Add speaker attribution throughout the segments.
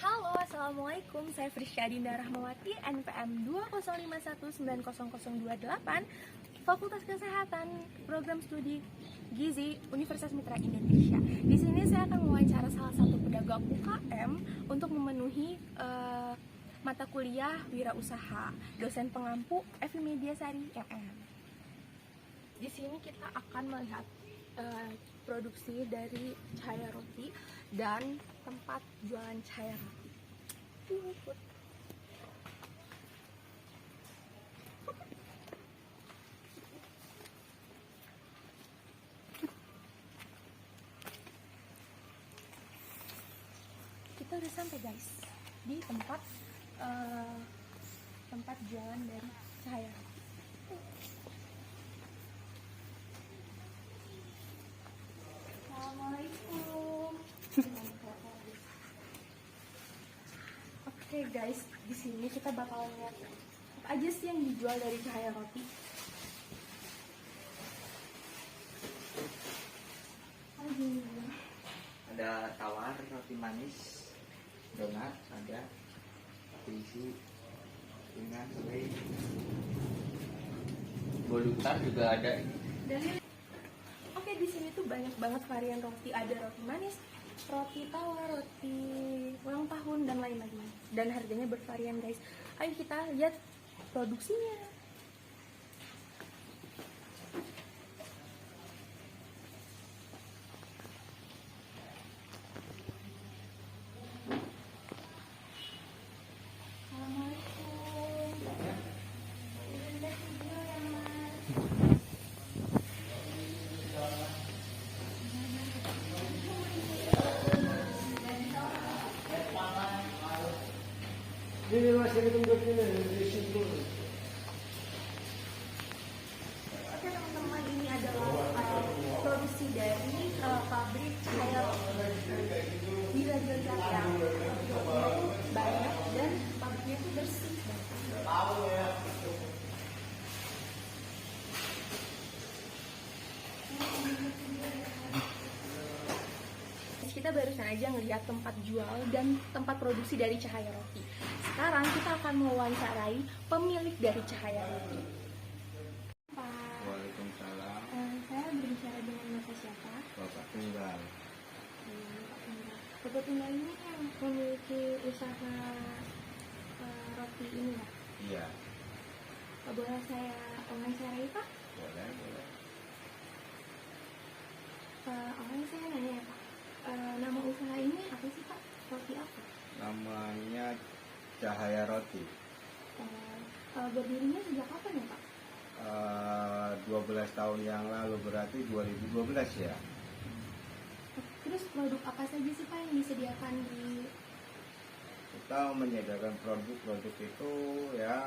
Speaker 1: Halo, Assalamualaikum. Saya Friska Dinda Rahmawati, NPM 205190028, Fakultas Kesehatan, Program Studi Gizi, Universitas Mitra Indonesia. Di sini saya akan mewawancara salah satu pedagang UKM untuk memenuhi mata kuliah wirausaha, dosen pengampu Evi Mediasari MM. Di sini kita akan melihat produksi dari Cahaya Roti dan tempat jualan Cahaya Roti. Kita udah sampai guys di tempat jualan dari Cahaya Roti. Assalamualaikum. Oke guys, di sini kita bakal lihat apa aja sih yang dijual dari Cahaya Roti.
Speaker 2: Ada tawar, roti manis, donat, ada isi dengan kue, bolutar juga ada.
Speaker 1: Oke, di sini tuh banyak banget varian roti. Ada roti manis, roti tawar, roti ulang tahun dan lain-lain. Dan harganya bervarian guys. Ayo kita lihat produksinya.
Speaker 3: Ini masih ditunggu di situ.
Speaker 1: Oke teman-teman, ini adalah produksi dari pabrik Cahaya Roti di Yogyakarta. Banyak dan pabriknya itu bersih banget. Kita barusan aja ngeliat tempat jual dan tempat produksi dari Cahaya Roti. Sekarang kita akan mewawancarai pemilik dari Cahaya Roti. Pak,
Speaker 2: Waalaikumsalam.
Speaker 1: saya berbicara dengan Bapak siapa?
Speaker 2: Bapak Tunggal.
Speaker 1: Bapak Tunggal ini yang memiliki usaha roti ini ya?
Speaker 2: Iya,
Speaker 1: Boleh saya wawancarai Pak?
Speaker 2: boleh.
Speaker 1: Awalnya saya nanya ya Pak, nama usaha ini apa sih Pak? Roti apa?
Speaker 2: Namanya Cahaya Roti.
Speaker 1: Berdirinya sejak kapan ya Pak?
Speaker 2: 12 tahun yang lalu, berarti 2012 ya.
Speaker 1: Terus produk apa saja sih Pak yang disediakan di...
Speaker 2: Kita menyediakan produk-produk itu ya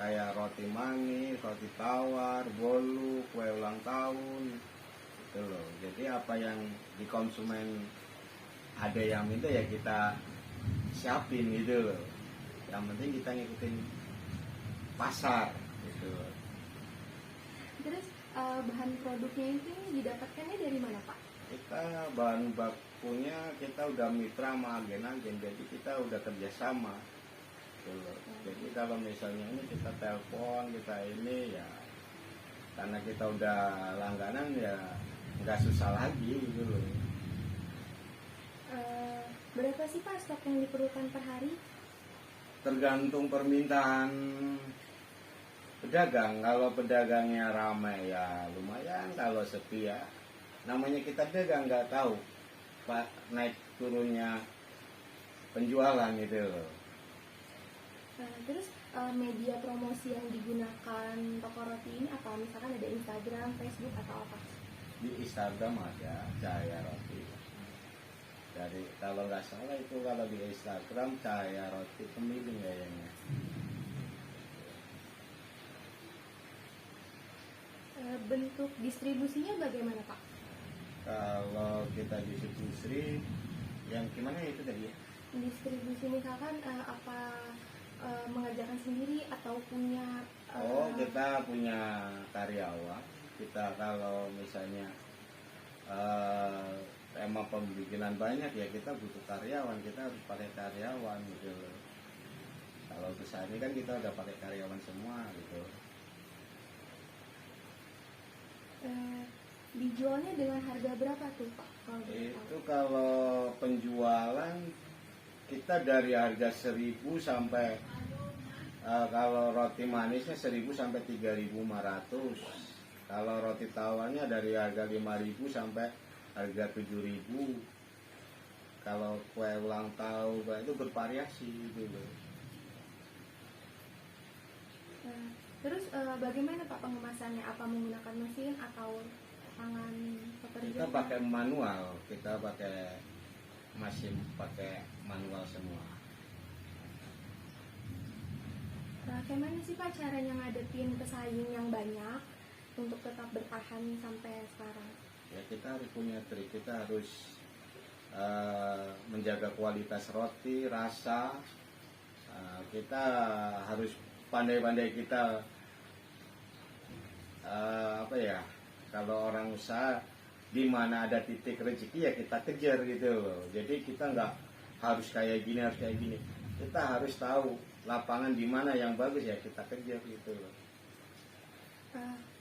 Speaker 2: kayak roti manis, roti tawar, bolu, kue ulang tahun gitu loh. Jadi apa yang di konsumen ada yang minta ya kita siapin gitu loh. Yang penting kita ngikutin pasar gitu loh.
Speaker 1: Terus bahan produknya itu didapatkannya dari mana Pak?
Speaker 2: Kita bahan bakunya kita udah mitra sama agen-agen, jadi kita udah kerjasama gitu loh. Jadi kalau misalnya ini kita telepon, kita ini ya karena kita udah langganan ya nggak susah lagi gitu loh.
Speaker 1: Berapa sih Pak stok yang diperlukan per hari?
Speaker 2: Tergantung permintaan pedagang. Kalau pedagangnya ramai ya lumayan, kalau sepi ya namanya kita dagang nggak tahu Pak naik turunnya penjualan gitu loh.
Speaker 1: Terus media promosi yang digunakan toko roti ini apa? Misalkan ada Instagram, Facebook atau apa?
Speaker 2: Di Instagram ada Cahaya Roti. Dari kalau nggak salah itu kalau di Instagram Cahaya Roti Pemiling kayaknya.
Speaker 1: Bentuk distribusinya bagaimana Pak?
Speaker 2: Kalau kita distribusi yang gimana itu tadi ya?
Speaker 1: Distribusi misalkan mengerjakan sendiri atau punya
Speaker 2: Kita punya karyawan. Kita kalau misalnya emang pembikinan banyak ya kita butuh karyawan, kita harus pakai karyawan gitu loh. Kalau usaha ini kan kita udah pakai karyawan semua gitu.
Speaker 1: Dijualnya dengan harga berapa tuh Pak? Kalau boleh tahu?
Speaker 2: Itu kalau penjualan kita dari harga 1.000 sampai kalau roti manisnya 1.000 sampai 3.500. Kalau roti tawarnya dari harga 5.000 sampai harga 7.000. Kalau kue ulang tahun itu bervariasi gitu.
Speaker 1: Terus bagaimana Pak pengemasannya? Apa menggunakan mesin atau tangan pekerja?
Speaker 2: Kita pakai manual, kita pakai mesin, pakai manual semua.
Speaker 1: Bagaimana sih Pak caranya ngadepin pesaing yang banyak untuk tetap bertahan sampai sekarang?
Speaker 2: Ya kita harus punya trik, kita harus menjaga kualitas roti, rasa. Kita harus pandai-pandai kita kalau orang usaha di mana ada titik rezeki ya kita kejar gitu loh. Jadi kita nggak harus kayak gini, harus kayak gini. Kita harus tahu lapangan di mana yang bagus ya kita kejar gitu loh.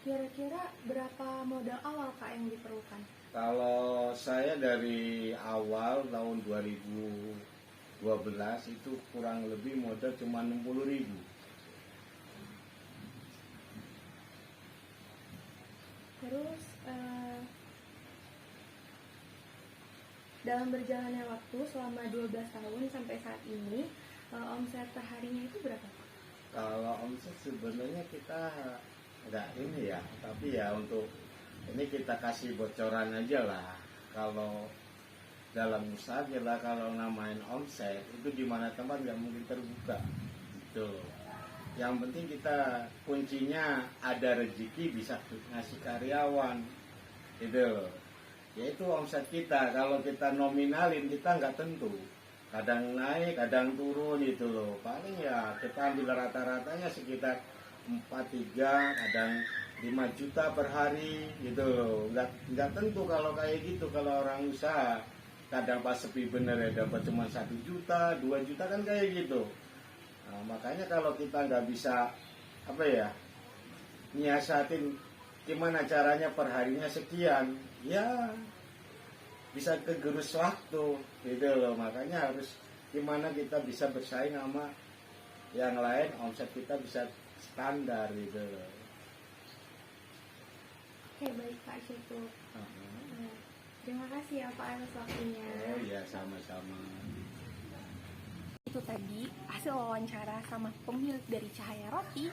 Speaker 1: Kira-kira berapa modal awal Kak yang diperlukan?
Speaker 2: Kalau saya dari awal tahun 2012 itu kurang lebih modal cuma 60.000.
Speaker 1: Terus dalam berjalannya waktu selama 12 tahun sampai saat ini omset perharinya itu berapa Pak?
Speaker 2: Kalau omset sebenarnya kita nggak ini ya, tapi ya untuk ini kita kasih bocoran aja lah. Kalau dalam usaha kita kalau namain omset itu di mana tempat nggak mungkin terbuka gitu. Yang penting kita kuncinya ada rezeki bisa ngasih karyawan gitu. Yaitu omset kita. Kalau kita nominalin kita nggak tentu. Kadang naik, kadang turun gitu loh. Paling ya kita ambil rata-ratanya sekitar 4-3, kadang 5 juta per hari gitu loh. Nggak tentu kalau kayak gitu. Kalau orang usaha kadang pas sepi bener ya dapat cuma 1 juta, 2 juta kan kayak gitu. Nah, makanya kalau kita nggak bisa nyiasatin gimana caranya perharinya sekian, ya bisa kegerus waktu gitu loh. Makanya harus gimana kita bisa bersaing sama yang lain, omset kita bisa standar gitu loh.
Speaker 1: Oke baik Pak Syukur. Terima kasih ya Pak atas waktunya.
Speaker 2: Oh iya sama-sama.
Speaker 1: Itu tadi hasil wawancara sama pemilik dari Cahaya Roti.